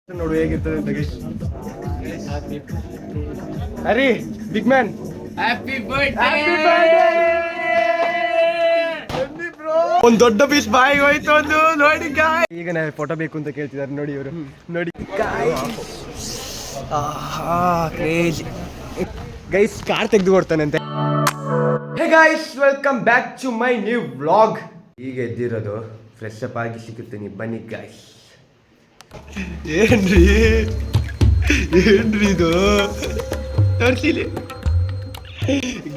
ನೋಡು ಹೇಗಿರ್ತದೆ ಅಂತ ಗೈಸ್. ಅರಿ ಬಿಗ್ ಮ್ಯಾನ್ ಹ್ಯಾಪಿ ಬರ್ತ್ಡೇ ಒಂದ್ ದೊಡ್ಡ ಪೀಸ್ ಬಾಯಿಗೆ ಹೋಯ್ತು ಒಂದು ನೋಡಿ ಗಾಯ್. ಈಗ ನಾನು ಫೋಟೋ ಬೇಕು ಅಂತ ಕೇಳ್ತಿದ್ದಾರೆ ನೋಡಿ ಇವರು ನೋಡಿ ಕ್ರೇಜಿ ಗೈಸ್ ಕಾರ್ ತೆಗೆದು ಕೊಡ್ತಾನಂತೆ. Hey guys welcome back to my new vlog. ಈಗ ಎದ್ದಿರೋದು ಫ್ರೆಶ್ ಅಪ್ ಆಗಿ ಸಿಗುತ್ತೀನಿ ಬನ್ನಿ ಗೈಸ್. ಏನ್ರಿ ಇದು ತೋರಿಸಿಲಿ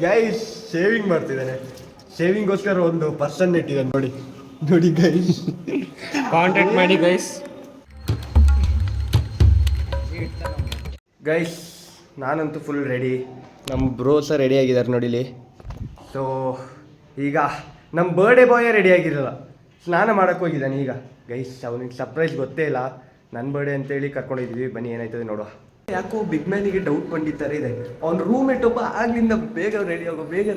ಗೈಸ್. ಶೇವಿಂಗ್ ಮಾಡ್ತಿದ್ದಾನೆ. ಶೇವಿಂಗ್ಗೋಸ್ಕರ ಒಂದು ಪರ್ಸನ್ ಇಟ್ಟಿದ್ದಾನೆ ನೋಡಿ ನೋಡಿ ಗೈಸ್. ಕಾಂಟ್ಯಾಕ್ಟ್ ಮಾಡಿ ಗೈಸ್. ಗೈಸ್ ನಾನಂತೂ ಫುಲ್ ರೆಡಿ. ನಮ್ಮ ಬ್ರೋಸ ರೆಡಿ ಆಗಿದ್ದಾರೆ ನೋಡಿಲಿ. ಸೊ ಈಗ ನಮ್ಮ ಬರ್ಡೇ ಬಾಯೇ ರೆಡಿ ಆಗಿರಲ್ಲ, ಸ್ನಾನ ಮಾಡೋಕ್ಕೆ ಹೋಗಿದ್ದಾನೆ ಈಗ ಗೈಸ್. ಅವನಿಗೆ ಸರ್ಪ್ರೈಸ್ ಗೊತ್ತೇ ಇಲ್ಲ, ನನ್ನ ಬರ್ಡೇ ಅಂತೇಳಿ ಕರ್ಕೊಂಡಿದ್ದೀವಿ. ಬನ್ನಿ ಏನಾಯ್ತದೆ ನೋಡುವ. ಯಾಕೋ ಬಿಗ್ ಮ್ಯಾನಿಗೆ ಡೌಟ್ ಬಂದಿತ್ತಾರೆ ಇದೆ. ಅವ್ನ ರೂಮೇಟ್ ಒಬ್ಬ ಆಗ್ಲಿಂದ ಬೇಗ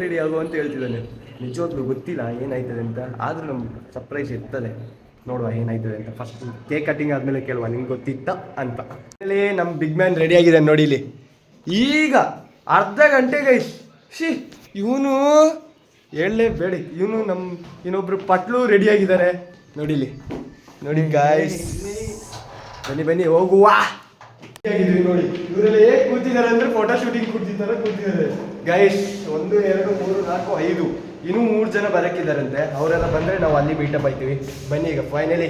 ರೆಡಿ ಆಗೋ ಅಂತ ಹೇಳ್ತಿದ್ದಾನೆ. ನಿಜವಾಗ್ಲೂ ಗೊತ್ತಿಲ್ಲ ಏನಾಯ್ತದೆ ಅಂತ, ಆದರೂ ನಮ್ಗೆ ಸರ್ಪ್ರೈಸ್ ಇರ್ತದೆ. ನೋಡುವ ಏನಾಯ್ತದೆ ಅಂತ. ಫಸ್ಟ್ ಕೇಕ್ ಕಟ್ಟಿಂಗ್ ಆದಮೇಲೆ ಕೇಳುವ ನಿಮ್ಗೆ ಗೊತ್ತಿತ್ತ ಅಂತ. ಆಮೇಲೆ ನಮ್ಮ ಬಿಗ್ ಮ್ಯಾನ್ ರೆಡಿ ಆಗಿದೆ ನೋಡಿಲಿ. ಈಗ ಅರ್ಧ ಗಂಟೆ ಗೈಸ್. ಇವನು ಹೇಳಲೇಬೇಡಿ, ಇವನು ನಮ್ಮ ಇನ್ನೊಬ್ರು ಪಟ್ಲು ರೆಡಿ ಆಗಿದ್ದಾರೆ ನೋಡಿಲಿ. ನೋಡಿ ಗಾಯ್ಸ್, ಬನ್ನಿ ಹೋಗುವ ನೋಡಿ. ಇವರೆಲ್ಲ ಹೇಗೆ ಕೂತಿದ್ದಾರೆ ಅಂದ್ರೆ ಫೋಟೋ ಶೂಟಿಂಗ್ ಕೂತಿದ್ದಾರೆ ಗೈಸ್. 1 2 3 4 5 ಇನ್ನೂ 3 ಜನ ಬರಕ್ಕಿದ್ದಾರಂತೆ. ಅವರೆಲ್ಲ ಬಂದರೆ ನಾವು ಅಲ್ಲಿ ಮೀಟಪ್ ಆಯ್ತೀವಿ. ಬನ್ನಿ ಈಗ ಫೈನಲಿ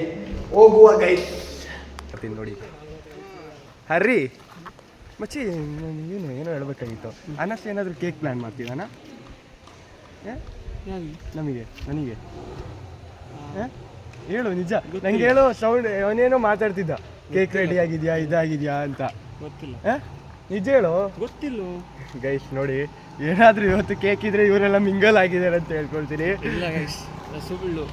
ಹೋಗುವ ಗೈಸ್. ಬರ್ತೀನಿ ನೋಡಿ. ಹರ್ರಿ ಮಚ್ಚಿ, ಏನೋ ಹೇಳ್ಬೇಕಾಗಿತ್ತು. ಅನಸ್ ಏನಾದರೂ ಕೇಕ್ ಪ್ಲ್ಯಾನ್ ಮಾಡ್ತೀವಣ್ಣ? ನನಗೆ ಹೇಳು ನಿಜ, ನಂಗೆ ಹೇಳು. ಸೌಂಡ್ ಅವನೇನೋ ಮಾತಾಡ್ತಿದ್ದ, ಕೇಕ್ ರೆಡಿ ಆಗಿದ್ಯಾ ಇದಾಗಿದ್ಯಾ ಅಂತ. ಗೊತ್ತಿಲ್ಲ, ನಿಜ ಹೇಳು. ಗೊತ್ತಿಲ್ಲ ಗೈಸ್ ನೋಡಿ, ಏನಾದರೂ ಇವತ್ತು ಕೇಕ್ ಇದ್ರೆ ಇವರೆಲ್ಲ ಮಿಂಗಲ್ ಆಗಿದ್ದಾರೆ ಅಂತ ಹೇಳ್ಕೊಳ್ತೀನಿ. ಇಲ್ಲ ಗೈಸ್, ಸುಳ್ಳು.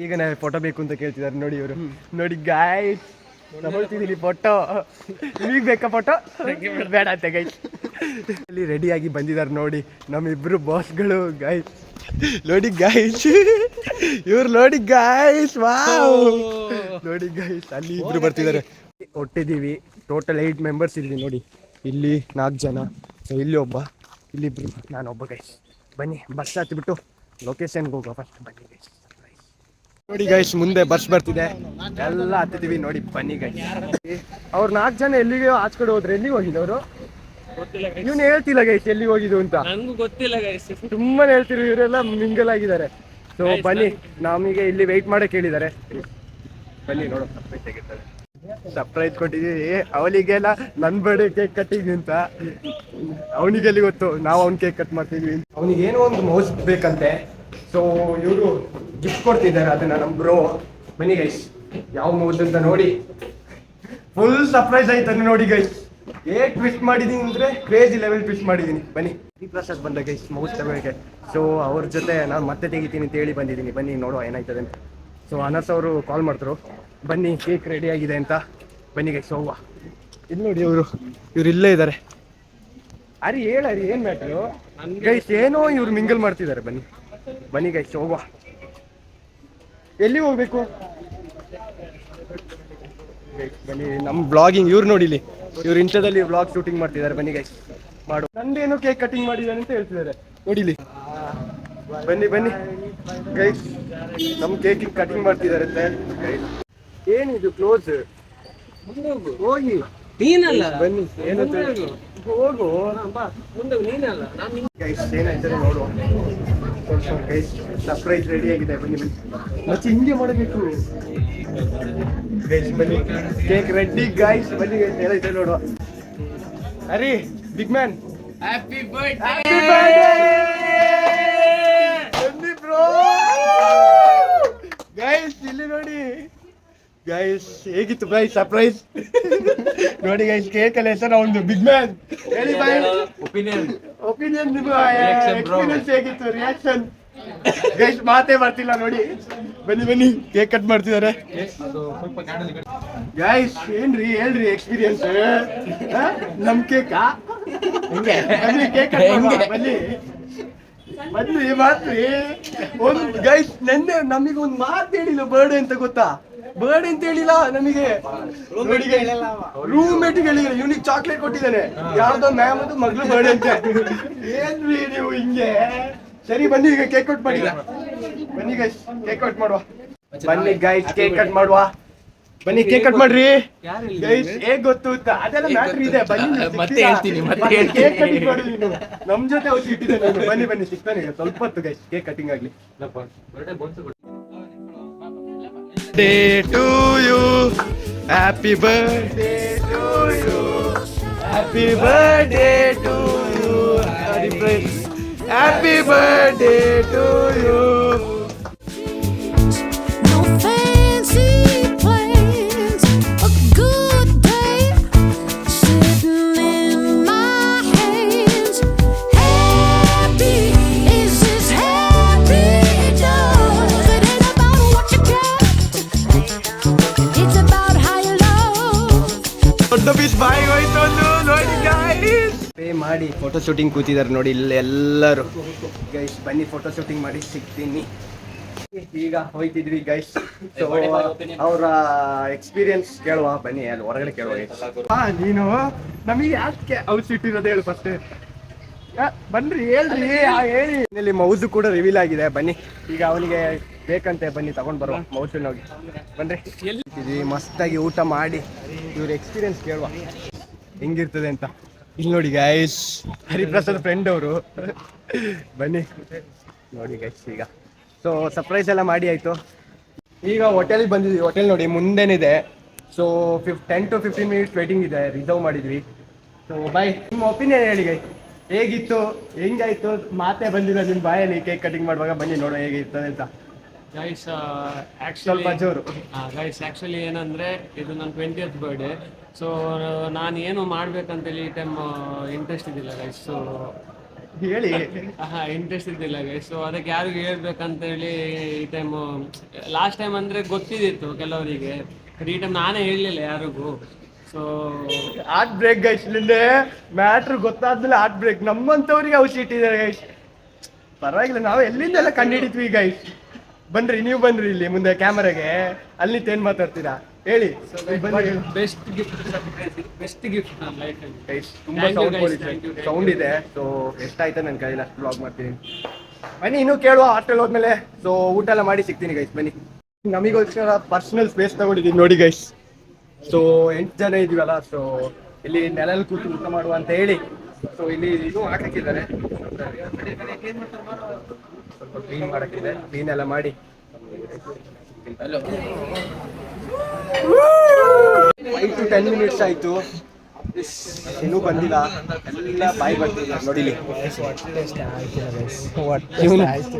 ಈಗ ನಾನು ಫೋಟೋ ಬೇಕು ಅಂತ ಕೇಳ್ತಿದ್ದಾರೆ ನೋಡಿ ಇವರು. ನೋಡಿ ಗೈಸ್, ತಗೊಳ್ತಿದ್ದೀನಿ ಫೋಟೋ. ನಿಮಗೆ ಬೇಕಾ ಫೋಟೋ? ಬೇಡ ಅಂತ ಗೈಸ್. ಇಲ್ಲಿ ರೆಡಿಯಾಗಿ ಬಂದಿದ್ದಾರೆ ನೋಡಿ ನಮ್ಮಿಬ್ರು ಬಾಸ್ಗಳು ಗೈಸ್. ನೋಡಿ ಗೈಸ್, ಇವ್ರು ನೋಡಿ ಗೈಸ್. ವಾವ್ ನೋಡಿ ಗೈಸ್, ಅಲ್ಲಿ ಇಬ್ರು ಬರ್ತಿದ್ದಾರೆ. ಒಟ್ಟಿದ್ದೀವಿ ಟೋಟಲ್ 8 ಮೆಂಬರ್ಸ್ ಇದ್ದೀವಿ ನೋಡಿ. ಇಲ್ಲಿ 4 ಜನ, ಇಲ್ಲಿ ಒಬ್ಬ, ಇಲ್ಲಿಬ್ರು, ನಾನೊಬ್ಬ ಗೈಸ್. ಬನ್ನಿ ಬಸ್ ಹತ್ತಿಬಿಟ್ಟು ಲೊಕೇಶನ್ಗೆ ಹೋಗುವ ಫಸ್ಟ್. ಬನ್ನಿ ಗೈಸ್. ನೋಡಿ ಗೈಸ್, ಮುಂದೆ ಬಸ್ ಬರ್ತಿದೆ, ಎಲ್ಲ ಹತ್ತಿದ್ದೀವಿ ನೋಡಿ. ಬನ್ನಿ ಗೈಸ್. ಅವ್ರು 4 ಜನ ಎಲ್ಲಿಗೆ ಆಚೆ ಕಡೆ ಹೋದ್ರೆ ಎಲ್ಲಿಗೆ ಹೋಗಿದ್ದವರು ಇವನು ಹೇಳ್ತಿಲ್ಲ ಗೈಸ್ ಎಲ್ಲಿಗೆ ಹೋಗಿದ್ದು ಅಂತ. ನನಗೂ ಗೊತ್ತಿಲ್ಲ ಗೈಸ್, ತುಂಬಾನೇ ಹೇಳ್ತಿರು. ಇವರೆಲ್ಲ ಮಿಂಗಲ್ ಆಗಿದ್ದಾರೆ. ಸೊ ಬನ್ನಿ, ನಮಗೆ ಇಲ್ಲಿ ವೆಯ್ಟ್ ಮಾಡಕ್ಕೆ ಹೇಳಿದ್ದಾರೆ. ಬನ್ನಿ ನೋಡೋ, ಸರ್ಪ್ರೈಸ್ ಕೊಟ್ಟಿದ್ದೀವಿ ಅವನಿಗೆಲ್ಲ. ನನ್ನ ಬರ್ಡೇ ಕೇಕ್ ಕಟ್ಟಿದ್ವಿ ಅಂತ ಅವನಿಗೆ ಎಲ್ಲಿ ಗೊತ್ತು, ನಾವು ಅವ್ನ ಕೇಕ್ ಕಟ್ ಮಾಡ್ತಿದ್ವಿ. ಅವನಿಗೆ ಏನೋ ಒಂದು ಮೌಸ್ ಬೇಕಂತೆ. ಸೊ ಇವರು ಗಿಫ್ಟ್ ಕೊಡ್ತಿದ್ದಾರೆ ಅದನ್ನ ನಮ್ಮ ಬ್ರೋ. ಬನ್ನಿ ಗೈಸ್, ಯಾವ ಮೌಸ್ ಅಂತ ನೋಡಿ. ಫುಲ್ ಸರ್ಪ್ರೈಸ್ ಆಯ್ತಾನೆ ನೋಡಿ ಗೈಸ್. ಹೇಗೆ ಟ್ವಿಸ್ಟ್ ಮಾಡಿದ್ದೀನಿ ಅಂದರೆ ಕ್ರೇಜಿ ಲೆವೆಲ್ ಟ್ವಿಸ್ಟ್ ಮಾಡಿದ್ದೀನಿ. ಬನ್ನಿ ಪ್ರಸಾದ್ ಬಂದ ಗೈಸ್ ಮೌಸ್ ತಗೊಳ್ಳೋಕ್ಕೆ. ಸೊ ಅವ್ರ ಜೊತೆ ನಾನು ಮತ್ತೆ ತೆಗಿತೀನಿ ಅಂತ ಹೇಳಿ ಬಂದಿದ್ದೀನಿ. ಬನ್ನಿ ನೋಡುವ ಏನಾಯ್ತದೆ ಅಂತ. ಸೊ ಅನಸ್ ಅವರು ಕಾಲ್ ಮಾಡ್ತಾರೆ, ಬನ್ನಿ ಕೇಕ್ ರೆಡಿ ಆಗಿದೆ ಅಂತ. ಬನ್ನಿ ಗೈಸ್ ಹೋಗುವ. ಇಲ್ಲಿ ನೋಡಿ ಇವ್ರು ಇಲ್ಲೇ ಇದ್ದಾರೆ. ಅರಿ ಹೇಳರಿ ಏನು ಮ್ಯಾಟ್ರು ಗೈಸ್, ಏನೋ ಇವ್ರು ಮಿಂಗಲ್ ಮಾಡ್ತಿದ್ದಾರೆ. ಬನ್ನಿ ಗೈಸ್ ಹೋಗುವ. ಎಲ್ಲಿ ಹೋಗ್ಬೇಕು? ಬನ್ನಿ ನಮ್ಮ ಬ್ಲಾಗಿಂಗ್ ಇವ್ರು ನೋಡಿಲಿ, ಇವ್ರು ಇನ್ಸ್ಟಾದಲ್ಲಿ ಬ್ಲಾಗ್ ಶೂಟಿಂಗ್ ಮಾಡ್ತಿದ್ದಾರೆ. ಬನ್ನಿ ಗೈಸ್ ಮಾಡು. ನಂದೇನೋ ಕೇಕ್ ಕಟಿಂಗ್ ಮಾಡಿದ್ದಾರೆ ಅಂತ ಹೇಳ್ತಿದ್ದಾರೆ ನೋಡಿಲಿ. ಬನ್ನಿ ಗೈಸ್, ನಮ್ಮ ಕೇಕ್ ಕಟಿಂಗ್ ಮಾಡ್ತಿದ್ದಾರೆ ಅಂತೆ. ಏನಿದು ಕ್ಲೋಸ್? ಹೋಗಿ ನೀನಲ್ಲ, ಬನ್ನಿ. ಏನಂತ ಹೋಗು ಮುಂದೆ ನೀನಲ್ಲ. ಗೈಸ್ ಏನಾಯ್ತದೆ ನೋಡುವ. ಗೈಸ್ ಸರ್ಪ್ರೈಸ್ ರೆಡಿ ಆಗಿದೆ. ಬನ್ನಿ ಮತ್ತೆ ಹಿಂಗೆ ಮಾಡಬೇಕು ಗೈಸ್. ಬನ್ನಿ ಕೇಕ್ ರೆಡಿ ಗೈಸ್. ಬನ್ನಿ ಗೈಸ್ ಏನಾಯ್ತದೆ ನೋಡುವ. ಅರಿ big man happy birthday bro. Guys ಇಲ್ಲಿ ನೋಡಿ ಗೈಸ್, ಹೇಗಿತ್ತು ಗೈಸ್ ಸರ್ಪ್ರೈಸ್? ನೋಡಿ ಗೈಸ್, ಕೇಕ್ ಅಲ್ಲಿ ಹೆಸರು ಅವನು ಬಿಗ್ ಮ್ಯಾನ್. ಹೇಳಿ ಬಾಯ್, ಒಪಿನಿಯನ್ ನಿಮ್ಮ ಎಕ್ಸ್ಪೀರಿಯನ್ಸ್ ಹೇಗಿತ್ತು? ರಿಯಾಕ್ಷನ್ ಗೈಸ್ ಮಾತೇ ಬರ್ತಿಲ್ಲ ನೋಡಿ. ಬನ್ನಿ ಕೇಕ್ ಕಟ್ ಮಾಡ್ತಿದ್ದಾರೆ ಗೈಸ್. ಏನ್ರಿ ಹೇಳ್ರಿ ಎಕ್ಸ್ಪೀರಿಯನ್ಸ್ ನಮ್ ಕೇಕಾ? ಬನ್ನಿ ಕೇಕ್ ಕಟ್ ಮಾಡುವ. ಬನ್ನಿ ಮಾತ್ರಿ. ಒಂದು ಗೈಸ್, ನೆನ್ನೆ ನಮಗೆ ಒಂದು ಮಾತು ಹೇಳಿಲ್ಲ ಬರ್ಡೇ ಅಂತ ಗೊತ್ತಾ? ಬರ್ಡ್ ಅಂತ ಹೇಳಿಲ್ಲ ನಮಗೆ. ರೂಮ್ಮೇಟ್ಗೆ ಹೇಳಿಲ್ಲ, ಇವನಿಗೆ ಚಾಕ್ಲೇಟ್ ಕೊಟ್ಟಿದ್ದಾನೆ. ಯಾವ್ದೋ ಮ್ಯಾಮ್ ಅದು ಮಗಳು ಬರ್ಡ್ ಅಂತ. ಏನ್ರಿ ನೀವು ಹಿಂಗೆ? ಸರಿ ಬನ್ನಿ ಈಗ ಕೇಕ್ ಕಟ್ ಮಾಡಿ. ಬನ್ನಿ ಗೈಸ್ ಕೇಕ್ ಕಟ್ ಮಾಡುವ. ಬನ್ನಿ ಗೈಸ್ ಕೇಕ್ ಕಟ್ ಮಾಡುವ. ಬನ್ನಿ ಕೇಕ್ ಕಟ್ ಮಾಡ್ರಿ ಗೈಸ್. ಹೇಗ್ ಗೊತ್ತು ಅಂತ ಅದೆಲ್ಲ ಮ್ಯಾಟ್ರ್ ಇದೆ. ಬನ್ನಿ ಮತ್ತೆ ಹೇಳ್ತೀನಿ, ಕೇಕ್ ಕಟಿಂಗ್ ಮಾಡಿ ನೀನು ನಮ್ ಜೊತೆ ಹೋಗಿ ಇಟ್ಟಿದ್ದೆ ನಾನು. ಬನ್ನಿ ಬನ್ನಿ ಸಿಗ್ತಾನೆ ಈಗ ಸ್ವಲ್ಪ ಹೊತ್ತು ಗೈಸ್ ಕೇಕ್ ಕಟಿಂಗ್ ಆಗ್ಲಿ. Day to you, happy birthday to you, happy birthday to you, happy birthday to you. No fancy plans, a good day sitting in my hands. Happy is this happy does. It ain't about what you get, it's about how you love. ದೊಡ್ಡ piece ಬಾಯಿಗೆ ಹೋಯ್ತು ಒಂದು ನೋಡಿ guys. Pay ಮಾಡಿ photo shooting ಕೂತಿದ್ದಾರೆ ನೋಡಿ ಇಲ್ಲಿ ಎಲ್ಲರೂ. ಗೈಸ್ ಬನ್ನಿ ಫೋಟೋ ಶೂಟಿಂಗ್ ಮಾಡಿ ಸಿಗ್ತೀನಿ. ಈಗ ಹೋಯ್ತಿದ್ವಿ ಗೈಸ್. ಸೊ ಅವರ ಎಕ್ಸ್ಪೀರಿಯನ್ಸ್ ಕೇಳುವ ಬನ್ನಿ, ಅಲ್ಲಿ ಹೊರಗಡೆ ಕೇಳುವ. ನೀನು ನಮಗೆ ಯಾಕೆ ಔಟ್ಫಿಟ್ ಇರೋದು ಹೇಳು ಫಸ್ಟ್. ಬನ್ರಿ ಹೇಳ್ರಿ ಹೇಳಿ. ಇಲ್ಲಿ ಮೌಸು ಕೂಡ ರಿವೀಲ್ ಆಗಿದೆ. ಬನ್ನಿ ಈಗ ಅವನಿಗೆ ಬೇಕಂತೆ, ಬನ್ನಿ ತಗೊಂಡ್ ಬರುವ ಮೌಸನ್ನ ಹೋಗಿ. ಬನ್ರಿ ಎಲ್ಲಿ ಮಸ್ತಾಗಿ ಊಟ ಮಾಡಿ ಇವ್ರ ಎಕ್ಸ್ಪೀರಿಯನ್ಸ್ ಕೇಳುವ ಹೆಂಗಿರ್ತದೆ ಅಂತ. ಇಲ್ಲಿ ನೋಡಿ ಗೈಸ್, ಹರಿಪ್ರಸಾದ್ ಫ್ರೆಂಡ್ ಅವರು. ಬನ್ನಿ ನೋಡಿ ಗೈಸ್. ಈಗ ಸೊ ಸರ್ಪ್ರೈಸ್ ಎಲ್ಲ ಮಾಡಿ ಆಯಿತು. ಈಗ ಹೋಟೆಲ್ಗೆ ಬಂದಿದ್ವಿ. ಹೋಟೆಲ್ ನೋಡಿ ಮುಂದೆನಿದೆ. ಸೊ 10 to 15 minutes ವೇಟಿಂಗ್ ಇದೆ. ರಿಸರ್ವ್ ಮಾಡಿದ್ವಿ. ಸೊ ಬಾಯ್, ನಿಮ್ಮ ಒಪಿನಿಯನ್ ಹೇಳಿ ಗೈಸ್. ಹೇಗಿತ್ತು, ಹೆಂಗಾಯ್ತು? ಮಾತೇ ಬಂದಿಲ್ಲ ನಿಮ್ಮ ಬಾಯಲ್ಲಿ ಕೇಕ್ ಕಟಿಂಗ್ ಮಾಡುವಾಗ. ಬನ್ನಿ ನೋಡೋ ಹೇಗಿರ್ತದೆ ಅಂತ. ಗೈಸ್ ಸ್ವಲ್ಪ ಜೋರು. ಗೈಸ್ ಆ್ಯಕ್ಚುಲಿ ಏನಂದರೆ ಇದು ನನ್ನ 20th ಬರ್ಡೇ. ಸೊ ನಾನು ಏನು ಮಾಡ್ಬೇಕಂತೇಳಿ ಈ ಟೈಮ್ ಇಂಟ್ರೆಸ್ಟ್ ಇದ್ದಿಲ್ಲ ಗೈಸ್. ಸೊ ಹೇಳಿ. ಇಂಟ್ರೆಸ್ಟ್ ಇದ್ದಿಲ್ಲ ಗೈಸ್. ಸೊ ಅದಕ್ಕೆ ಯಾರಿಗೂ ಹೇಳ್ಬೇಕಂತೇಳಿ ಈ ಟೈಮು, ಲಾಸ್ಟ್ ಟೈಮ್ ಅಂದರೆ ಗೊತ್ತಿದ್ದಿತ್ತು ಕೆಲವರಿಗೆ, ಈ ಟೈಮ್ ನಾನೇ ಹೇಳಲಿಲ್ಲ ಯಾರಿಗೂ. So heartbreak guys. ಇಲ್ಲಿಂದ ಮ್ಯಾಟ್ರ್ ಗೊತ್ತಾದ್ಮೇಲೆ ಹಾರ್ಟ್ ಬ್ರೇಕ್. ನಮ್ಮಂಥವ್ರಿಗೆ ಔಷಧಿ ಇಟ್ಟಿದ್ದಾರೆ ಗೈಸ್. ಪರವಾಗಿಲ್ಲ, ನಾವು ಎಲ್ಲಿಂದೆಲ್ಲ ಕಂಡುಹಿಡಿದ್ವಿ ಗೈಸ್. ಬನ್ರಿ ನೀವು ಬನ್ರಿ ಇಲ್ಲಿ ಮುಂದೆ ಕ್ಯಾಮರಾಗೆ. ಅಲ್ಲಿ ಏನ್ ಮಾತಾಡ್ತೀರಾ ಹೇಳಿ. ಬೆಸ್ಟ್ ಗಿಫ್ಟ್ ನನ್ನ ಲೈಫಲ್ಲಿ ಗೈಸ್. ತುಂಬಾ ಸೌಂಡ್ ಇದೆ. ಸೊ ಎಷ್ಟಾಯ್ತು ನನ್ನ ಕೈಯಲ್ಲಿ ಅಷ್ಟು ಬ್ಲಾಗ್ ಮಾಡ್ತೀನಿ. ಬನ್ನಿ ಇನ್ನೂ ಕೇಳುವ ಹಾಸ್ಟೆಲ್ ಹೋದ್ಮೇಲೆ. ಸೊ ಊಟ ಎಲ್ಲ ಮಾಡಿ ಸಿಗ್ತೀನಿ ಗೈಸ್. ಬನ್ನಿ. ನಮಗೋಸ್ಕರ ಪರ್ಸನಲ್ ಸ್ಪೇಸ್ ತಗೊಂಡಿದ್ದೀನಿ ನೋಡಿ ಗೈಸ್. ಸೊ 8 ಜನ ಇದೀವಲ್ಲ. ಸೊ ಇಲ್ಲಿ ನೆಲಲ್ಲಿ ಕೂತು ಊಟ ಮಾಡುವ ಅಂತ ಹೇಳಿ. ಸೊ ಇಲ್ಲಿ ಇದು ಹಾಕಿದ್ದಾರೆ, ಸ್ವಲ್ಪ ಕ್ಲೀನ್ ಮಾಡಕ್ಕಿದೆ. ಕ್ಲೀನ್ ಎಲ್ಲ ಮಾಡಿ 5 to 10 minutes ಆಯ್ತು, ಇನ್ನೂ ಬಂದಿಲ್ಲ. ಎಲ್ಲ ಬಾಯಿ ಬರ್ತಿಲ್ಲ ನೋಡಿಲಿ.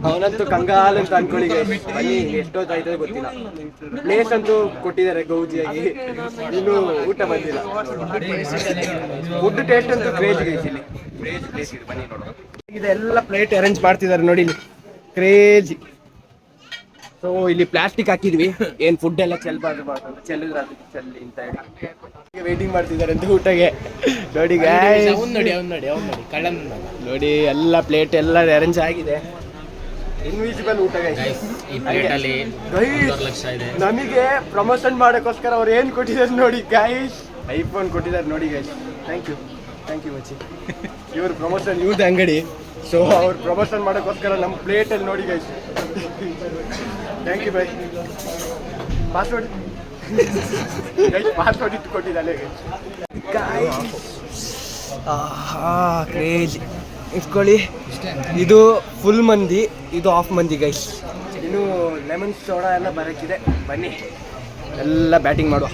ಅವನಂತೂ ಕಂಗಾಲ್ ಅಂತ ಅನ್ಕೊಳ್ಳಿ. ಬನ್ನಿ ಎಷ್ಟೊತ್ತಾಯ್ತದೆ ಗೊತ್ತಿಲ್ಲ. ಪ್ಲೇಸ್ ಅಂತೂ ಕೊಟ್ಟಿದ್ದಾರೆ ಗೌಜಿಯಾಗಿ, ಇನ್ನು ಊಟ ಬಂದಿಲ್ಲ. ಫುಡ್ ಟೇಸ್ಟ್ ಅಂತೂ ಕ್ರೇಜ್ ಗೈಸ್. ಇಲ್ಲಿ ಕ್ರೇಜ್ ಪ್ಲೇಸ್ ಇದೆ, ಬನ್ನಿ ನೋಡೋಣ. ಇದೆಲ್ಲ ಪ್ಲೇಟ್ ಅರೇಂಜ್ ಮಾಡ್ತಿದ್ದಾರೆ ನೋಡಿ ಇಲ್ಲಿ, ಕ್ರೇಜಿ. ಸೊ ಇಲ್ಲಿ ಪ್ಲಾಸ್ಟಿಕ್ ಹಾಕಿದ್ವಿ, ಏನ್ ಫುಡ್ ಎಲ್ಲ ಚೆಲ್ಬಾರ್ದು ಚೆಲ್ಲಿದ್ರೆ ಅದಕ್ಕೆ ಚೆಲ್ಲಿ ಅಂತ ಹೇಳಿ ವೇಟಿಂಗ್ ಮಾಡ್ತಿದ್ದಾರೆ ಅಂತ ಊಟಗೆ. ನೋಡಿ ನೋಡಿ ಎಲ್ಲ ಪ್ಲೇಟ್ ಎಲ್ಲ ಅರೇಂಜ್ ಆಗಿದೆ. ಇನ್ವಿಸಿಬಲ್ ಊಟ ಗೈಸ್. ನಮಗೆ ಪ್ರಮೋಷನ್ ಮಾಡೋಕ್ಕೋಸ್ಕರ ಅವ್ರು ಏನ್ ಕೊಟ್ಟಿದ್ದಾರೆ ನೋಡಿ ಗೈಸ್. ಐಫೋನ್ ಕೊಟ್ಟಿದ್ದಾರೆ ನೋಡಿ ಗೈಸ್. Thank you ಮಚ್ಚಿ. ಇವ್ರ ಪ್ರಮೋಷನ್ ಇವ್ರದ್ದು ಅಂಗಡಿ. ಸೊ ಅವ್ರು ಪ್ರಮೋಷನ್ ಮಾಡೋಕ್ಕೋಸ್ಕರ ನಮ್ಮ ಪ್ಲೇಟಲ್ಲಿ ನೋಡಿ guys. Thank you bye. Password ಇಟ್ಟು ಕೊಟ್ಟಿದ್ದಾಳೆ ಕ್ರೇಜಿ. ಇಟ್ಕೊಳ್ಳಿ. ಇದು ಫುಲ್ ಮಂದಿ, ಇದು ಆಫ್ ಮಂದಿ ಗೈಸ್. ಇನ್ನು ಲೆಮನ್ ಸೋಡಾ ಎಲ್ಲ ಬರೋಕ್ಕಿದೆ. ಬನ್ನಿ ಎಲ್ಲ ಬ್ಯಾಟಿಂಗ್ ಮಾಡುವ.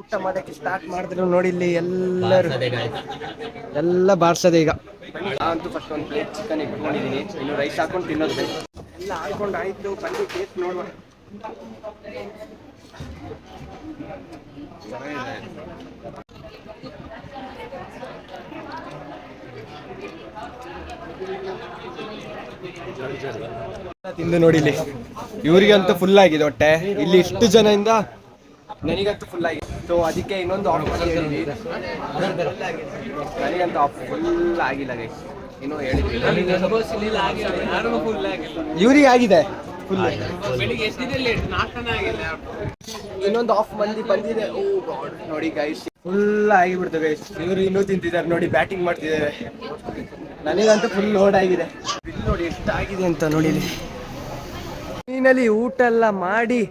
ಊಟ ಮಾಡೋಕ್ಕೆ ಸ್ಟಾರ್ಟ್ ಮಾಡಿದ್ರು ನೋಡಿ ಇಲ್ಲಿ ಎಲ್ಲ ಬಾರ್ಸದೆ ಈಗ. ನಾನಂತೂ ಫಸ್ಟ್ ಒಂದು ಪ್ಲೇಟ್ ಚಿಕನ್ ಇಟ್ಕೊಂಡಿದ್ದೀನಿ. ಇನ್ನು ರೈಸ್ ಹಾಕೊಂಡು ತಿನ್ನೋದು ಬೇಕು. ಎಲ್ಲ ಹಾಕೊಂಡು ಆಯಿತು. ಬನ್ನಿ ಟೇಸ್ಟ್ ನೋಡುವ. ತಿಂದು ನೋಡಿ ಇಲ್ಲಿ. ಇವರಿಗಂತೂ ಫುಲ್ ಆಗಿದೆ ಹೊಟ್ಟೆ. ಇಲ್ಲಿ ಇಷ್ಟು ಜನದಿಂದ ನನಗಂತೂ ಫುಲ್ ಆಗಿದೆ. ಸೊ ಅದಕ್ಕೆ ಇನ್ನೊಂದು ಆಫ್ ಮಾಡಿ ಹೇಳಿದ್ವಿ. ನನಗಂತೂ ಆಫ್ ಫುಲ್ ಆಗಿಲ್ಲ ಗೈಸ್. ಇನ್ನೂ ಹೇಳಿದ್ವಿ ಇವರಿಗೆ ಆಗಿದೆ ಫುಲ್. ಬೆಳಿಗ್ಗೆ ಎಷ್ಟಿದೆ ಲೇಟ್, 4 ಆಗಿಲ್ಲ. ಇನ್ನೊಂದು ಹಾಫ್ ಮಂದಿ ಬಂದಿದೆ. ಓ ಗಾಡ್, ನೋಡಿ ಗೈಸ್ ಫುಲ್ ಆಗಿಬಿಡ್ತು ಗೈಸ್. ಇವರು ಇನ್ನೂ ತಿಂತಿದ್ದಾರೆ ನೋಡಿ, ಬ್ಯಾಟಿಂಗ್ ಮಾಡ್ತಿದ್ದಾರೆ. ನನಗಂತೂ ಫುಲ್ ಲೋಡ್ ಆಗಿದೆ. ಬಿಲ್ ನೋಡಿ ಎಷ್ಟಾಗಿದೆ ಅಂತ ನೋಡಿ. ಮೀನಲ್ಲಿ ಊಟ ಎಲ್ಲ ಮಾಡಿ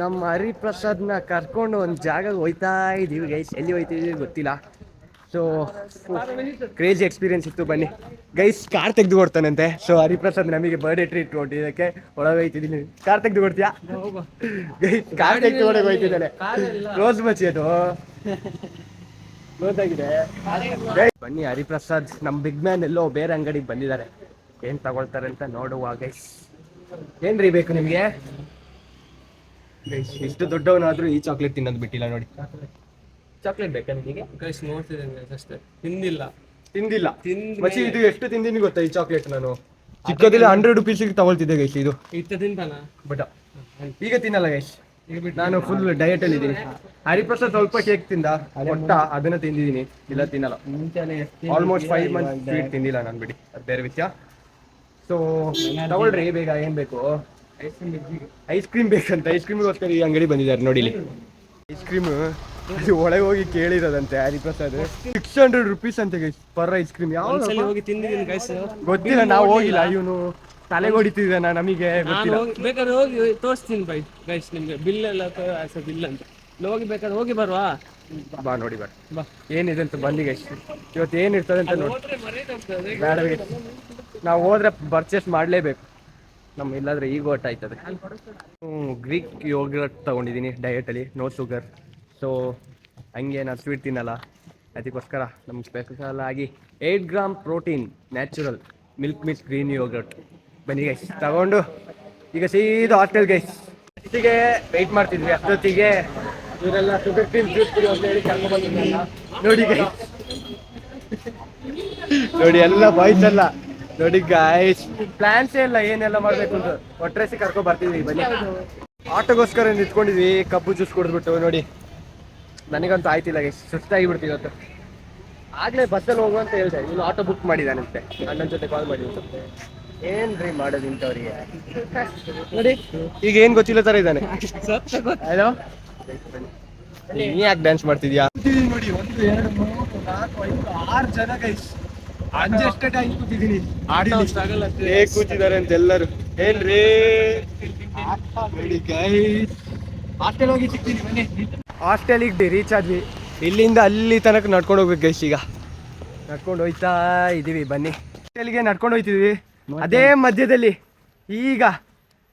ನಮ್ಮ ಹರಿಪ್ರಸಾದ್ನ ಕರ್ಕೊಂಡು ಒಂದು ಜಾಗಕ್ಕೆ ಹೋಯ್ತಾ ಇದ್ದೀವಿ ಗೈಸ್. ಎಲ್ಲಿ ಹೋಯ್ತಿದ್ದೀವಿ ಗೊತ್ತಿಲ್ಲ. ಸೊ ಕ್ರೇಜಿ ಎಕ್ಸ್ಪೀರಿಯನ್ಸ್ ಇತ್ತು. ಬನ್ನಿ ಗೈಸ್, ಕಾರ್ ತೆಗೆದು ಕೊಡ್ತಾನಂತೆ. ಸೊ ಹರಿಪ್ರಸಾದ್ ನಮಗೆ ಬರ್ಡೇ ಟ್ರೀಟ್ ಕೊಟ್ಟಿದ್ದಕ್ಕೆ ಒಳಗೆ ಹೋಯ್ತಿದ್ದೀನಿ. ಕಾರ್ ತೆಗೆದು ಕೊಡ್ತೀಯಾ ಗೈಸ್? ಕಾರ್ ತೆಗೆದು ಕೊಡಕ್ಕೆ ಹೋಯ್ತಿದ್ದಾನೆ. ಕ್ಲೋಸ್ ಮಚ್ಚಿ ಅದು ಕ್ಲೋಸ್ ಆಗಿದೆ. ಬನ್ನಿ, ಹರಿಪ್ರಸಾದ್ ನಮ್ಮ ಬಿಗ್ ಮ್ಯಾನ್ ಎಲ್ಲೋ ಬೇರೆ ಅಂಗಡಿಗೆ ಬಂದಿದ್ದಾರೆ. ಏನು ತಗೊಳ್ತಾರೆ ಅಂತ ನೋಡುವ ಗೈಸ್. ಏನ್ರಿ ಬೇಕು ನಿಮಗೆ ಗೈಸ್? ಇಷ್ಟು ದೊಡ್ಡವನಾದ್ರೂ ಈ ಚಾಕ್ಲೇಟ್ ತಿನ್ನೋದು ಬಿಟ್ಟಿಲ್ಲ ನೋಡಿ. ಚಾಕ್ಲೇಟ್ ಬೇಕಾ ನಿಮಗೆ ಗೈಸ್? ನೋಡ್ತಿದ್ದೇನೆ ಅಷ್ಟೇ, ತಿಂದಿಲ್ಲ. ತಿಂದಿಲ್ಲ ಮಚ್ಚಿ. ಇದು ಎಷ್ಟು ತಿಂದಿನಿ ಗೊತ್ತಾ ಈ ಚಾಕ್ಲೇಟ್? ನಾನು ಚಿಕ್ಕದಿಲ್ಲ 100 ರುಪೀಸಿಗೆ ತಗೊಳ್ತಿದ್ದೆ ಗೈಸ್. ಇದು ಇತ್ತ ತಿಂತಾನ, ಬಟ್ ಈಗ ತಿನ್ನಲ್ಲ ಗೈಸ್. ನಾನು ಫುಲ್ ಡಯಟ್ ಅಲ್ಲಿ ಇದ್ದೀನಿ. ಹರಿಪ್ರಸಾದ್ ಸ್ವಲ್ಪ ಕೇಕ್ ತಿಂದ, ಒಟ್ಟ ಅದನ್ನ ತಿಂದಿದ್ದೀನಿ. ಇಲ್ಲ ತಿನ್ನಲ್ಲ. ಆಲ್ಮೋಸ್ಟ್ 5 ಮಂತ್ಸ್ ಸ್ವೀಟ್ ತಿಂದಿಲ್ಲ ನಾನು, ಬಿಡಿ, ಅದು ಬೇರೆ ವಿಷಯ. ಸೊ ತಗೊಳ್ರಿ ಬೇಗ. ಏನ್ ಬೇಕು? ಐಸ್ ಕ್ರೀಮ್ ಬೇಕಂತ. ಐಸ್ ಕ್ರೀಮ್ಗೋಸ್ಕರ ಈ ಅಂಗಡಿ ಬಂದಿದ್ದಾರೆ ನೋಡಿ. ಐಸ್ ಕ್ರೀಮ್ ಅದು ಒಳಗೆ ಹೋಗಿ ಕೇಳಿರೋದಂತೆ ಹರಿಪ್ರಸಾದ್. 600 ರುಪೀಸ್ ಅಂತ ಗೈಸ್ ಪರ್ ಐಸ್ ಕ್ರೀಮ್. ಯಾವ ಹೋಗಿ ತಿಂದಿದ್ದೀನಿ ಗೈಸ್, ಗೊತ್ತಿಲ್ಲ, ನಾವು ಹೋಗಿಲ್ಲ. ಇವನು ತಲೆಗೆ ಹೊಡಿತಿದ್ದಾನ, ನಮಗೆ ಗೊತ್ತಿಲ್ಲ. ಬೇಕಾದ್ರೆ ಹೋಗಿ ತೋರಿಸ್ತೀನಿ ಬೈ ಗೈಸ್ ನಿಮ್ಗೆ. ಬಿಲ್ ಎಲ್ಲ ಬಿಲ್ ಅಂತ ಹೋಗಿ ಬೇಕಾದ್ರೆ ಹೋಗಿ ಬರುವಾ? ಬಾ ನೋಡಿ, ಬಾ ಏನಿದೆ ಅಂತ ಬನ್ನಿ ಗೈಸ್. ಇವತ್ತು ಏನಿರ್ತದೆ ಅಂತ ನೋಡಿ. ಬೇಡ ಗೈಸ್, ನಾವು ಹೋದ್ರೆ ಪರ್ಚೇಸ್ ಮಾಡಲೇಬೇಕು. ನಮ್ಮ ಇಲ್ಲಾಂದ್ರೆ ಈಗ ಒಟ್ಟು ಆಯ್ತದೆ. ಗ್ರೀಕ್ ಯೋಗರ್ಟ್ ತೊಗೊಂಡಿದ್ದೀನಿ ಡಯಟಲ್ಲಿ, ನೋ ಶುಗರ್. ಸೊ ಹಂಗೆ ನಾನು ಸ್ವೀಟ್ ತಿನ್ನಲ್ಲ, ಅದಕ್ಕೋಸ್ಕರ ನಮ್ಗೆ ಸ್ಪೆಷಲ್ ಆಗಿ 8 gram protein natural milk miss green yoghurt. ಬನ್ನಿ ಗೈಸ್ ತಗೊಂಡು ಈಗ ಸೀದಾ ಹಾಸ್ಟೆಲ್ ಗೈಸ್. ಅಷ್ಟಿಗೆ ವೆಯ್ಟ್ ಮಾಡ್ತಿದ್ವಿ. ಅಷ್ಟೊತ್ತಿಗೆ ಇವರೆಲ್ಲ ಶುಗರ್ ಕ್ರೀಮ್ ಜ್ಯೂಸ್ ಕುಡಿ ಅಂತ ಹೇಳಿ ಕರ್ಕೊಂಡ್ಬಂದಿದ್ದಲ್ಲ ನೋಡಿ ಗೈಸ್. ನೋಡಿ ಎಲ್ಲ ಬಾಯ್ಸ್ ಎಲ್ಲ ನೋಡಿ ಗೈಸ್. ಪ್ಲಾನ್ಸೇ ಇಲ್ಲ ಏನೆಲ್ಲ ಮಾಡಬೇಕು ಅಂತ. ಒಟ್ರೇಸಿ ಕರ್ಕೊಂಡು ಬರ್ತಿದ್ವಿ. ಬನ್ನಿ, ಆಟೋಗೋಸ್ಕರ ನಿಂತ್ಕೊಂಡಿದ್ವಿ. ಕಬ್ಬು ಜ್ಯೂಸ್ ಕುಡಿದ್ಬಿಟ್ಟು ನೋಡಿ. ನನಗಂತೂ ಆಯ್ತಿಲ್ಲ ಗೈಸ್, ಸುಸ್ತಾಗಿ ಬಿಡ್ತೀವಿ ಇವತ್ತು. ಆಗಲೇ ಬಸ್ಸಲ್ಲಿ ಹೋಗುವ ಅಂತ ಹೇಳ್ದೆ, ಇನ್ನು ಆಟೋ ಬುಕ್ ಮಾಡಿದಾನಂತೆ. ಅಣ್ಣನ ಜೊತೆ ಕಾಲ್ ಮಾಡಿ ಏನ್ರಿ ಮಾಡೋದು ಇಂಥವ್ರಿಗೆ ನೋಡಿ. ಈಗ ಏನ್ ಗೊತ್ತಿಲ್ಲ ತರ ಇದ್ದಾನೆ. ಹಲೋ, ನೀ ಯಾಕೆ ಡ್ಯಾನ್ಸ್ ಮಾಡ್ತಿದ್ಯಾ? ನೋಡಿ 1 2 3 4 5 6 ಜನ ಗೈಸ್. ಅಡ್ಜಸ್ಟೆಡ್ ಆಗಿ ಕೂತಿದ್ದೀನಿ. ಕೂತಿದ್ದಾರೆ ಅಂತ ಎಲ್ಲರೂ. ಏನ್ರಿ ಗೈಸ್, ಹಾಸ್ಟೆಲ್ ಹೋಗಿ ಸಿಗ್ತೀನಿ ಬನ್ನಿ. ಹಾಸ್ಟೆಲಿಗೆ ರೀಚ್ ಆದ್ವಿ. ಇಲ್ಲಿಂದ ಅಲ್ಲಿ ತನಕ ನಡ್ಕೊಂಡು ಹೋಗ್ಬೇಕು ಗೈಸ್. ಈಗ ನಡ್ಕೊಂಡು ಹೋಯ್ತಾ ಇದ್ದೀವಿ. ಬನ್ನಿ, ಹಾಸ್ಟೆಲ್ಗೆ ನಡ್ಕೊಂಡು ಹೋಯ್ತಿದ್ವಿ. ಅದೇ ಮಧ್ಯದಲ್ಲಿ ಈಗ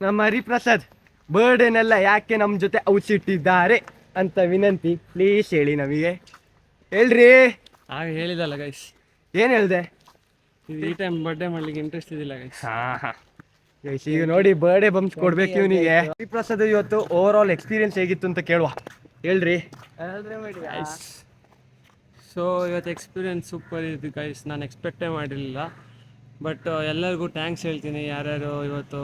ನಮ್ಮ ಹರಿಪ್ರಸಾದ್ ಬರ್ಡೇನೆಲ್ಲ ಯಾಕೆ ನಮ್ಮ ಜೊತೆ ಔಚಿಟ್ಟಿದ್ದಾರೆ ಅಂತ ವಿನಂತಿ. ಪ್ಲೀಸ್ ಹೇಳಿ ನಮಗೆ. ಹೇಳ್ರಿ. ಆಗ ಹೇಳಿದಲ್ಲ ಗೈಸ್. ಏನು ಹೇಳಿದೆ? ಈ ಟೈಮ್ ಬರ್ಡೇ ಮಾಡ್ಲಿಕ್ಕೆ ಇಂಟ್ರೆಸ್ಟ್ ಇದಿಲ್ಲ ಗೈಸ್. ಗೈಸ್ ಈಗ ನೋಡಿ, ಬರ್ಡೇ ಬಂಪ್ಸ್ ಕೊಡ್ಬೇಕು ಇವನಿಗೆ. ಹರಿಪ್ರಸಾದ್ ಇವತ್ತು ಓವರ್ ಆಲ್ ಎಕ್ಸ್ಪೀರಿಯನ್ಸ್ ಹೇಗಿತ್ತು ಅಂತ ಕೇಳುವ. ಹೇಳ್ರಿ. ಸೊ ಇವತ್ತು ಎಕ್ಸ್ಪೀರಿಯನ್ಸ್ ಸೂಪರ್ ಇತ್ತು ಗೈಸ್. ನಾನು ಎಕ್ಸ್ಪೆಕ್ಟೇ ಮಾಡಿರಲಿಲ್ಲ. ಬಟ್ ಎಲ್ಲರಿಗೂ ಥ್ಯಾಂಕ್ಸ್ ಹೇಳ್ತೀನಿ, ಯಾರ್ಯಾರು ಇವತ್ತು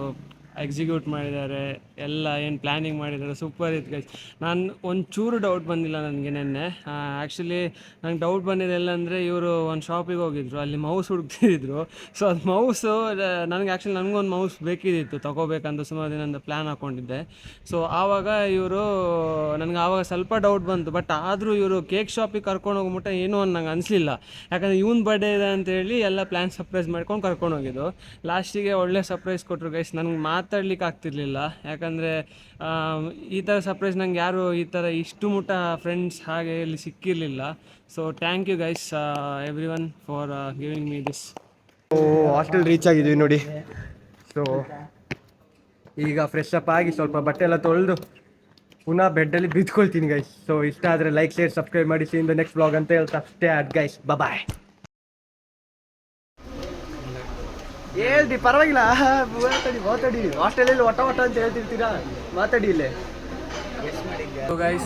ಎಕ್ಸಿಕ್ಯೂಟ್ ಮಾಡಿದ್ದಾರೆ, ಎಲ್ಲ ಏನು ಪ್ಲ್ಯಾನಿಂಗ್ ಮಾಡಿದ್ದಾರೆ. ಸೂಪರ್ ಇತ್ತು ಗೈಸ್. ನಾನು ಒಂಚೂರು ಡೌಟ್ ಬಂದಿಲ್ಲ ನನಗೆ ನಿನ್ನೆ. ಆ್ಯಕ್ಚುಲಿ ನಂಗೆ ಡೌಟ್ ಬಂದಿದ್ದೆಲ್ಲ ಅಂದರೆ, ಇವರು ಒಂದು ಶಾಪಿಗೆ ಹೋಗಿದ್ರು, ಅಲ್ಲಿ ಮೌಸ್ ಹುಡುಕ್ತಿದ್ರು. ಸೊ ಅದು ಮೌಸು ನನಗೆ ಆ್ಯಕ್ಚುಲಿ ನನಗೊಂದು ಮೌಸ್ ಬೇಕಿದ್ದಿತ್ತು, ತೊಗೋಬೇಕಂತ ಸುಮಾರು ದಿನದಿಂದ ಪ್ಲ್ಯಾನ್ ಹಾಕ್ಕೊಂಡಿದ್ದೆ. ಸೊ ಆವಾಗ ಇವರು ನನಗೆ ಆವಾಗ ಸ್ವಲ್ಪ ಡೌಟ್ ಬಂತು. ಬಟ್ ಆದರೂ ಇವರು ಕೇಕ್ ಶಾಪಿಗೆ ಕರ್ಕೊಂಡು ಹೋಗ್ಬಿಟ್ಟು ಏನೂ ನಂಗೆ ಅನಿಸಲಿಲ್ಲ. ಯಾಕಂದರೆ ಇವನ್ ಬರ್ಡೇ ಇದೆ ಅಂತೇಳಿ ಎಲ್ಲ ಪ್ಲ್ಯಾನ್ ಸರ್ಪ್ರೈಸ್ ಮಾಡ್ಕೊಂಡು ಕರ್ಕೊಂಡು ಹೋಗಿದ್ದು. ಲಾಸ್ಟಿಗೆ ಒಳ್ಳೆ ಸರ್ಪ್ರೈಸ್ ಕೊಟ್ಟರು ಗೈಸ್. ನನಗೆ ಮಾತಾಡ್ಲಿಕ್ಕೆ ಆಗ್ತಿರ್ಲಿಲ್ಲ, ಯಾಕಂದರೆ ಈ ಥರ ಸರ್ಪ್ರೈಸ್ ನಂಗೆ ಯಾರು ಈ ಥರ ಇಷ್ಟು ಮುಟ್ಟ ಫ್ರೆಂಡ್ಸ್ ಹಾಗೆ ಇಲ್ಲಿ ಸಿಕ್ಕಿರಲಿಲ್ಲ. So thank you guys everyone for giving me this. Hostel reach ಆಗಿದ್ವಿ ನೋಡಿ. ಸೊ ಈಗ ಫ್ರೆಶ್ ಅಪ್ ಆಗಿ ಸ್ವಲ್ಪ ಬಟ್ಟೆ ಎಲ್ಲ ತೊಳೆದು ಪುನಃ ಬೆಡ್ಡಲ್ಲಿ ಬಿದ್ಕೊಳ್ತೀನಿ ಗೈಸ್. ಸೊ ಇಷ್ಟ ಆದರೆ ಲೈಕ್, ಶೇರ್, ಸಬ್ಸ್ಕ್ರೈಬ್ ಮಾಡಿ. C in the next vlog ಅಂತ ಹೇಳ್ತಾ ಅಷ್ಟೇ ಆಡ್ ಗೈಸ್. ಬಾಯ್. ಹೇಳ್ರಿ, ಪರವಾಗಿಲ್ಲ, ಮಾತಾಡಿ. ಹಾಸ್ಟೆಲಲ್ಲಿ ಒಟ ಅಂತ ಹೇಳ್ತಿರ್ತೀರಾ, ಮಾತಾಡಿ ಇಲ್ಲೇ. तो गाइस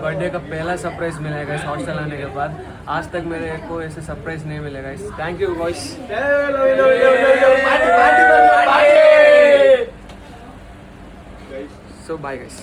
बर्थडे का पहला सरप्राइज मिला है गाइस हॉस्टल आने के बाद. आज तक मेरे को ऐसे सरप्राइज नहीं मिले guys. Thank you guys. So bye guys.